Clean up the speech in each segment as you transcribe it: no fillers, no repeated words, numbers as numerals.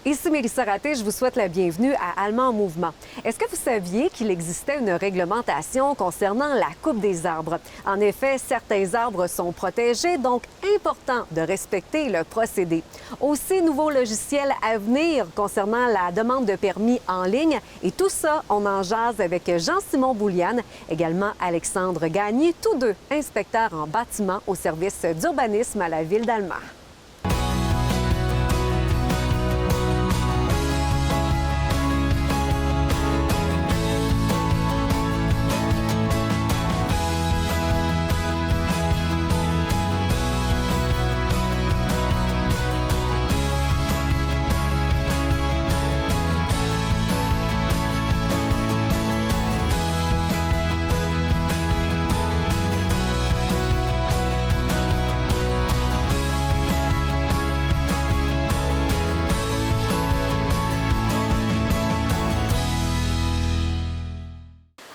Ici Mélissa Raté, je vous souhaite la bienvenue à Allemand en mouvement. Est-ce que vous saviez qu'il existait une réglementation concernant la coupe des arbres? En effet, certains arbres sont protégés, donc important de respecter le procédé. Aussi, nouveau logiciel à venir concernant la demande de permis en ligne. Et tout ça, on en jase avec Jean-Simon Bouliane, également Alexandre Gagné, tous deux inspecteurs en bâtiment au service d'urbanisme à la Ville d'Allemand.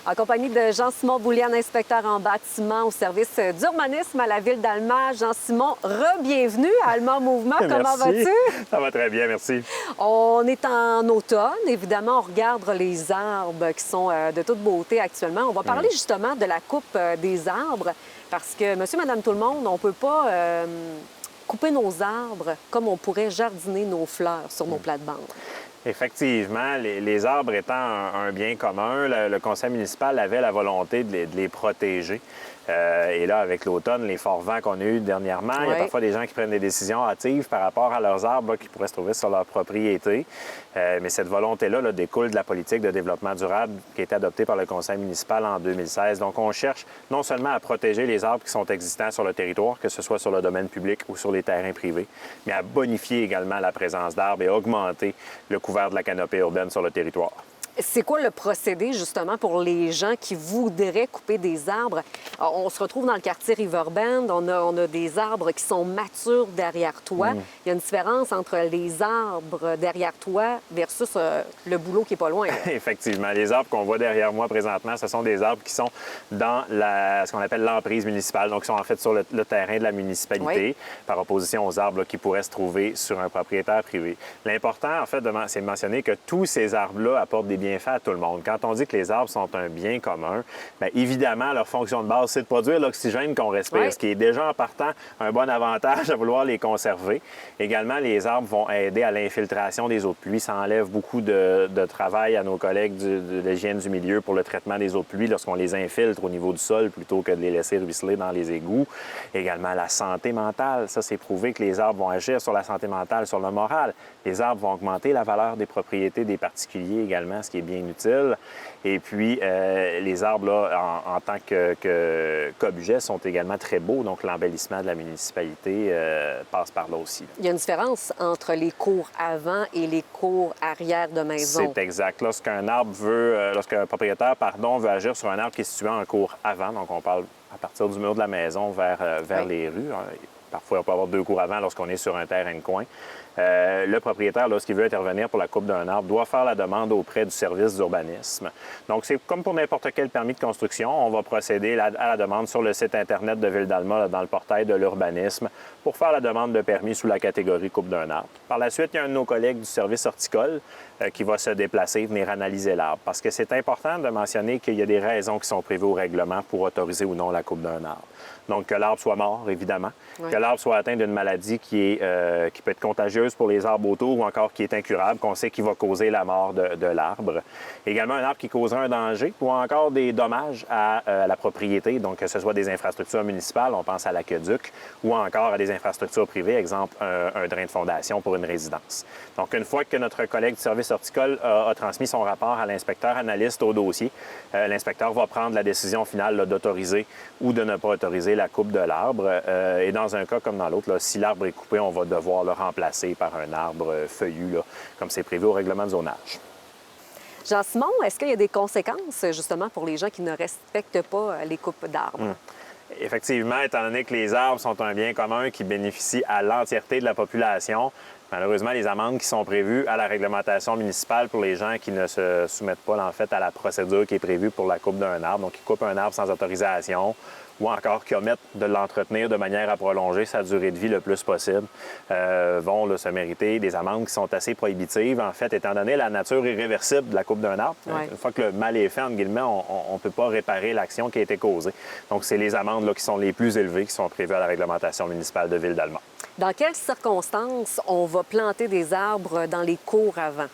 En compagnie de Jean-Simon Bouliane, inspecteur en bâtiment au service d'urbanisme à la Ville d'Allemand. Jean-Simon, re-bienvenue à Allemand Mouvement. Comment vas-tu? Ça va très bien, merci. On est en automne. Évidemment, on regarde les arbres qui sont de toute beauté actuellement. On va parler justement de la coupe des arbres parce que, monsieur, madame, tout le monde, on ne peut pas couper nos arbres comme on pourrait jardiner nos fleurs sur nos plates-bandes. Effectivement, les arbres étant un bien commun, le conseil municipal avait la volonté de les protéger. Et là, avec l'automne, les forts vents qu'on a eus dernièrement, il y a parfois des gens qui prennent des décisions hâtives par rapport à leurs arbres qui pourraient se trouver sur leur propriété. Mais cette volonté-là découle de la politique de développement durable qui a été adoptée par le conseil municipal en 2016. Donc, on cherche non seulement à protéger les arbres qui sont existants sur le territoire, que ce soit sur le domaine public ou sur les terrains privés, mais à bonifier également la présence d'arbres et augmenter le couvert de la canopée urbaine sur le territoire. C'est quoi le procédé, justement, pour les gens qui voudraient couper des arbres? On se retrouve dans le quartier Riverbend, on a des arbres qui sont matures derrière toi. Il y a une différence entre les arbres derrière toi versus le boulot qui est pas loin. Effectivement. Les arbres qu'on voit derrière moi présentement, ce sont des arbres qui sont dans ce qu'on appelle l'emprise municipale, donc qui sont en fait sur le terrain de la municipalité, par opposition aux arbres qui pourraient se trouver sur un propriétaire privé. L'important, en fait, c'est de mentionner que tous ces arbres-là apportent des bienfaits à tout le monde. Quand on dit que les arbres sont un bien commun, bien évidemment, leur fonction de base, c'est de produire l'oxygène qu'on respire, ce qui est déjà en partant un bon avantage à vouloir les conserver. Également, les arbres vont aider à l'infiltration des eaux de pluie. Ça enlève beaucoup de travail à nos collègues de l'hygiène du milieu pour le traitement des eaux de pluie lorsqu'on les infiltre au niveau du sol plutôt que de les laisser ruisseler dans les égouts. Également, la santé mentale. Ça, c'est prouvé que les arbres vont agir sur la santé mentale, sur le moral. Les arbres vont augmenter la valeur des propriétés des particuliers également, ce qui est bien utile. Et puis, les arbres, là, en tant qu'objets, sont également très beaux. Donc, l'embellissement de la municipalité passe par là aussi. Il y a une différence entre les cours avant et les cours arrière de maison. C'est exact. Lorsqu'un propriétaire, veut agir sur un arbre qui est situé en cours avant, donc on parle à partir du mur de la maison vers les rues. Parfois, on peut avoir deux cours avant lorsqu'on est sur un terrain de coin. Le propriétaire, lorsqu'il veut intervenir pour la coupe d'un arbre, doit faire la demande auprès du service d'urbanisme. Donc, c'est comme pour n'importe quel permis de construction. On va procéder à la demande sur le site Internet de Ville d'Allemand, dans le portail de l'urbanisme, pour faire la demande de permis sous la catégorie coupe d'un arbre. Par la suite, il y a un de nos collègues du service horticole qui va se déplacer, venir analyser l'arbre. Parce que c'est important de mentionner qu'il y a des raisons qui sont prévues au règlement pour autoriser ou non la coupe d'un arbre. Donc, que l'arbre soit mort, évidemment, que l'arbre soit atteint d'une maladie qui peut être contagieuse pour les arbres autour ou encore qui est incurable, qu'on sait qu'il va causer la mort de l'arbre. Également, un arbre qui causerait un danger ou encore des dommages à la propriété, donc que ce soit des infrastructures municipales, on pense à l'aqueduc, ou encore à des infrastructures privées, exemple un drain de fondation pour une résidence. Donc, une fois que notre collègue du service horticole a transmis son rapport à l'inspecteur analyste au dossier, l'inspecteur va prendre la décision finale d'autoriser ou de ne pas autoriser la coupe de l'arbre. Et dans un cas comme dans l'autre, si l'arbre est coupé, on va devoir le remplacer par un arbre feuillu, comme c'est prévu au règlement de zonage. Jean-Simon, est-ce qu'il y a des conséquences, justement, pour les gens qui ne respectent pas les coupes d'arbres? Effectivement, étant donné que les arbres sont un bien commun qui bénéficie à l'entièreté de la population, Malheureusement, les amendes qui sont prévues à la réglementation municipale pour les gens qui ne se soumettent pas en fait à la procédure qui est prévue pour la coupe d'un arbre, donc qui coupent un arbre sans autorisation ou encore qui omettent de l'entretenir de manière à prolonger sa durée de vie le plus possible, vont là, se mériter des amendes qui sont assez prohibitives, en fait, étant donné la nature irréversible de la coupe d'un arbre. Ouais. Une fois que le mal est fait, entre guillemets, on ne peut pas réparer l'action qui a été causée. Donc, c'est les amendes là, qui sont les plus élevées qui sont prévues à la réglementation municipale de Ville-d'Alma. Dans quelles circonstances on va planter des arbres dans les cours avant?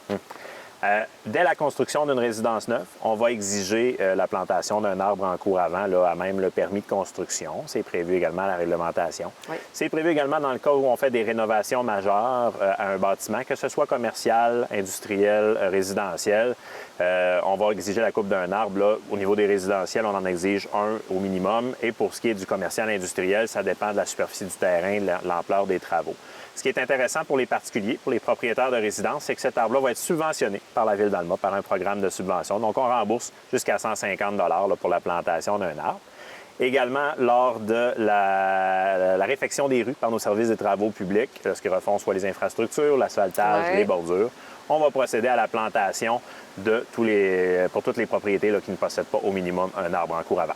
Dès la construction d'une résidence neuve, on va exiger la plantation d'un arbre en cours avant, là, à même le permis de construction. C'est prévu également à la réglementation. Oui. C'est prévu également dans le cas où on fait des rénovations majeures à un bâtiment, que ce soit commercial, industriel, résidentiel. On va exiger la coupe d'un arbre. Là, au niveau des résidentiels, on en exige un au minimum. Et pour ce qui est du commercial industriel, ça dépend de la superficie du terrain, de l'ampleur des travaux. Ce qui est intéressant pour les particuliers, pour les propriétaires de résidences, c'est que cet arbre-là va être subventionné par la Ville d'Alma, par un programme de subvention. Donc, on rembourse jusqu'à 150 $ pour la plantation d'un arbre. Également, lors de la réfection des rues par nos services des travaux publics, lorsqu'ils refont soit les infrastructures, l'asphaltage, Ouais. les bordures, on va procéder à la plantation pour toutes les propriétés là, qui ne possèdent pas au minimum un arbre en cours avant.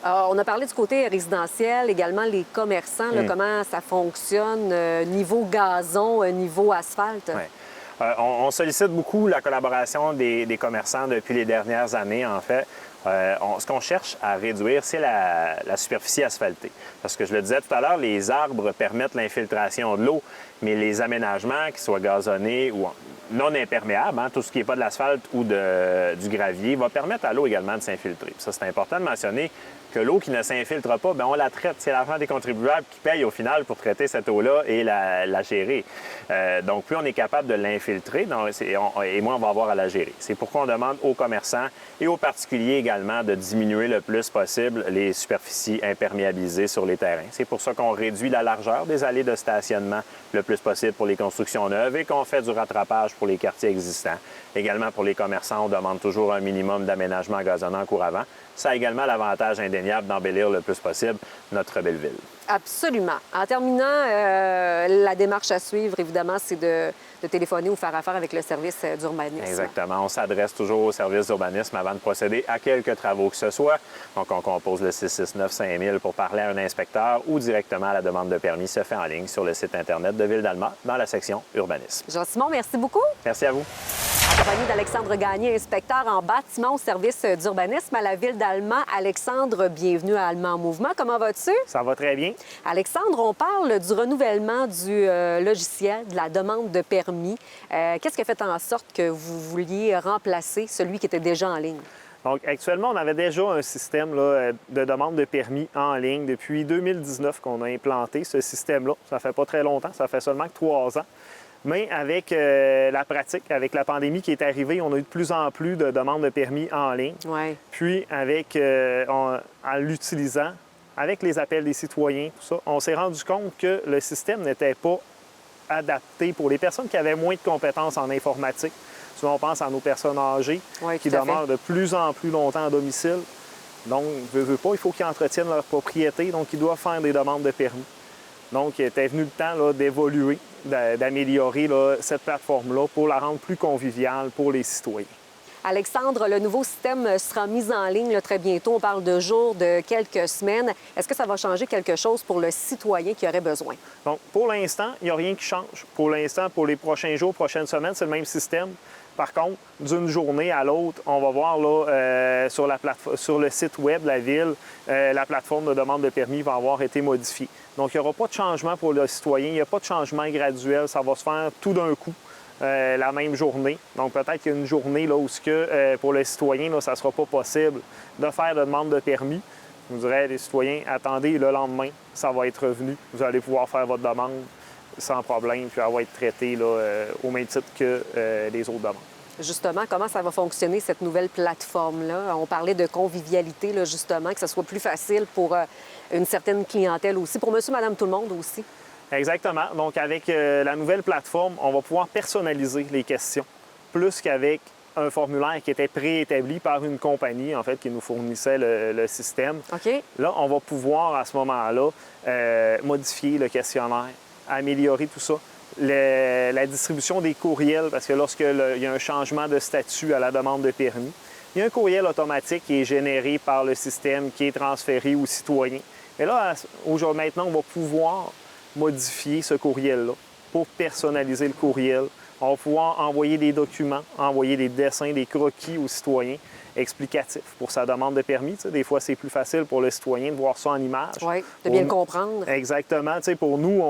On a parlé du côté résidentiel, également les commerçants, là, comment ça fonctionne, niveau gazon, niveau asphalte. Ouais. On sollicite beaucoup la collaboration des commerçants depuis les dernières années, en fait. Ce qu'on cherche à réduire, c'est la superficie asphaltée. Parce que je le disais tout à l'heure, les arbres permettent l'infiltration de l'eau, mais les aménagements, qu'ils soient gazonnés ou non imperméables, tout ce qui n'est pas de l'asphalte ou du gravier, va permettre à l'eau également de s'infiltrer. Puis ça, c'est important de mentionner que l'eau qui ne s'infiltre pas, bien, on la traite. C'est l'argent des contribuables qui paye au final pour traiter cette eau-là et la gérer. Donc, plus on est capable de l'infiltrer, et moins on va avoir à la gérer. C'est pourquoi on demande aux commerçants et aux particuliers également de diminuer le plus possible les superficies imperméabilisées sur les terrains. C'est pour ça qu'on réduit la largeur des allées de stationnement le plus possible pour les constructions neuves et qu'on fait du rattrapage pour les quartiers existants. Également, pour les commerçants, on demande toujours un minimum d'aménagement gazonnant en cours avant. Ça a également l'avantage indéniable d'embellir le plus possible notre belle ville. Absolument. En terminant, la démarche à suivre, évidemment, c'est de téléphoner ou faire affaire avec le service d'urbanisme. Exactement. On s'adresse toujours au service d'urbanisme avant de procéder à quelques travaux que ce soit. Donc, on compose le 669-5000 pour parler à un inspecteur ou directement à la demande de permis se fait en ligne sur le site Internet de Ville-d'Alma dans la section urbanisme. Jean-Simon, merci beaucoup. Merci à vous. En compagnie d'Alexandre Gagné, inspecteur en bâtiment au service d'urbanisme à la Ville d'Alma. Alexandre, bienvenue à Alma en mouvement. Comment vas-tu? Ça va très bien. Alexandre, on parle du renouvellement du logiciel, de la demande de permis. Qu'est-ce qui a fait en sorte que vous vouliez remplacer celui qui était déjà en ligne? Donc, actuellement, on avait déjà un système là, de demande de permis en ligne depuis 2019 qu'on a implanté ce système-là. Ça fait pas très longtemps, ça fait seulement que 3 ans. Mais avec la pratique, avec la pandémie qui est arrivée, on a eu de plus en plus de demandes de permis en ligne. Ouais. Puis, en l'utilisant, avec les appels des citoyens, tout ça, on s'est rendu compte que le système n'était pas adapté pour les personnes qui avaient moins de compétences en informatique. Souvent, on pense à nos personnes âgées qui demeurent de plus en plus longtemps à domicile. Donc, veut pas, il faut qu'ils entretiennent leur propriété, donc ils doivent faire des demandes de permis. Donc, il était venu le temps là, d'évoluer, d'améliorer là, cette plateforme-là pour la rendre plus conviviale pour les citoyens. Alexandre, le nouveau système sera mis en ligne là, très bientôt. On parle de jours, de quelques semaines. Est-ce que ça va changer quelque chose pour le citoyen qui aurait besoin? Donc, pour l'instant, il n'y a rien qui change. Pour l'instant, pour les prochains jours, prochaines semaines, c'est le même système. Par contre, d'une journée à l'autre, on va voir là, sur le site web de la Ville, la plateforme de demande de permis va avoir été modifiée. Donc, il n'y aura pas de changement pour le citoyen, il n'y a pas de changement graduel, ça va se faire tout d'un coup. La même journée. Donc, peut-être qu'il y a une journée là, où pour le citoyen, là, ça ne sera pas possible de faire de demande de permis. Je vous dirais, les citoyens, attendez le lendemain, ça va être revenu. Vous allez pouvoir faire votre demande sans problème, puis elle va être traitée là, au même titre que les autres demandes. Justement, comment ça va fonctionner, cette nouvelle plateforme-là? On parlait de convivialité, là, justement, que ce soit plus facile pour une certaine clientèle aussi, pour monsieur, madame, tout le monde aussi. Exactement. Donc, avec la nouvelle plateforme, on va pouvoir personnaliser les questions, plus qu'avec un formulaire qui était préétabli par une compagnie, en fait, qui nous fournissait le système. OK. Là, on va pouvoir, à ce moment-là, modifier le questionnaire, améliorer tout ça. la distribution des courriels, parce que lorsqu'il y a un changement de statut à la demande de permis, il y a un courriel automatique qui est généré par le système, qui est transféré aux citoyens. Et là, maintenant, on va pouvoir modifier ce courriel-là pour personnaliser le courriel. On va pouvoir envoyer des documents, envoyer des dessins, des croquis aux citoyens explicatifs pour sa demande de permis. Des fois, c'est plus facile pour le citoyen de voir ça en image. Oui, de bien le comprendre. Exactement. Pour nous,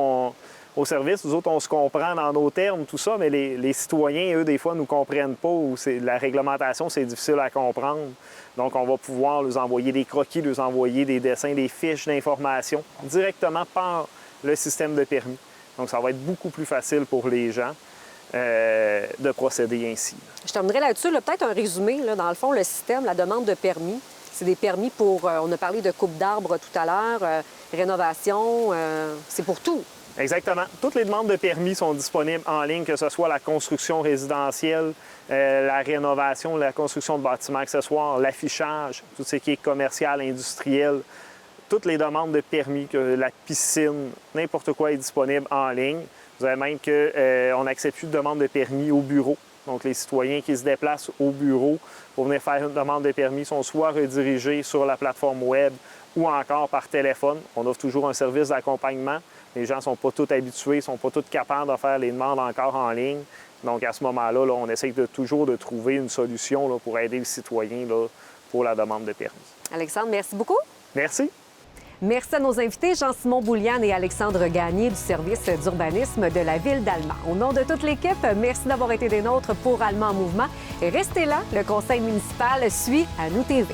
au service, nous autres, on se comprend dans nos termes, tout ça, mais les citoyens, eux, des fois, ne nous comprennent pas ou la réglementation, c'est difficile à comprendre. Donc, on va pouvoir leur envoyer des croquis, leur envoyer des dessins, des fiches d'information directement par le système de permis. Donc, ça va être beaucoup plus facile pour les gens de procéder ainsi. Je terminerai là-dessus. Peut-être un résumé. Dans le fond, le système, la demande de permis, c'est des permis pour... on a parlé de coupe d'arbres tout à l'heure, rénovation, c'est pour tout. Exactement. Toutes les demandes de permis sont disponibles en ligne, que ce soit la construction résidentielle, la rénovation, la construction de bâtiments accessoires, l'affichage, tout ce qui est commercial, industriel. Toutes les demandes de permis, que la piscine, n'importe quoi est disponible en ligne. Vous avez même qu'on n'accepte plus de demande de permis au bureau. Donc, les citoyens qui se déplacent au bureau pour venir faire une demande de permis sont soit redirigés sur la plateforme web ou encore par téléphone. On offre toujours un service d'accompagnement. Les gens ne sont pas tous habitués, ne sont pas tous capables de faire les demandes encore en ligne. Donc, à ce moment-là, on essaie toujours de trouver une solution là, pour aider le citoyen là, pour la demande de permis. Alexandre, merci beaucoup. Merci. Merci à nos invités, Jean-Simon Bouliane et Alexandre Gagné du service d'urbanisme de la Ville d'Allemand. Au nom de toute l'équipe, merci d'avoir été des nôtres pour Allemand en mouvement. Et restez là, le conseil municipal suit à nous TV.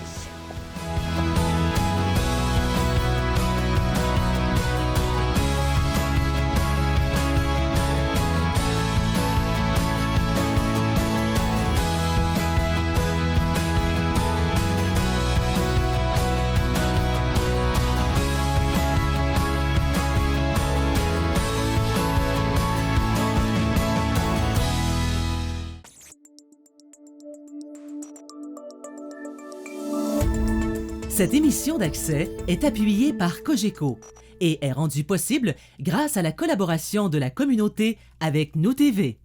Cette émission d'Accès est appuyée par Cogeco et est rendue possible grâce à la collaboration de la communauté avec Nous TV.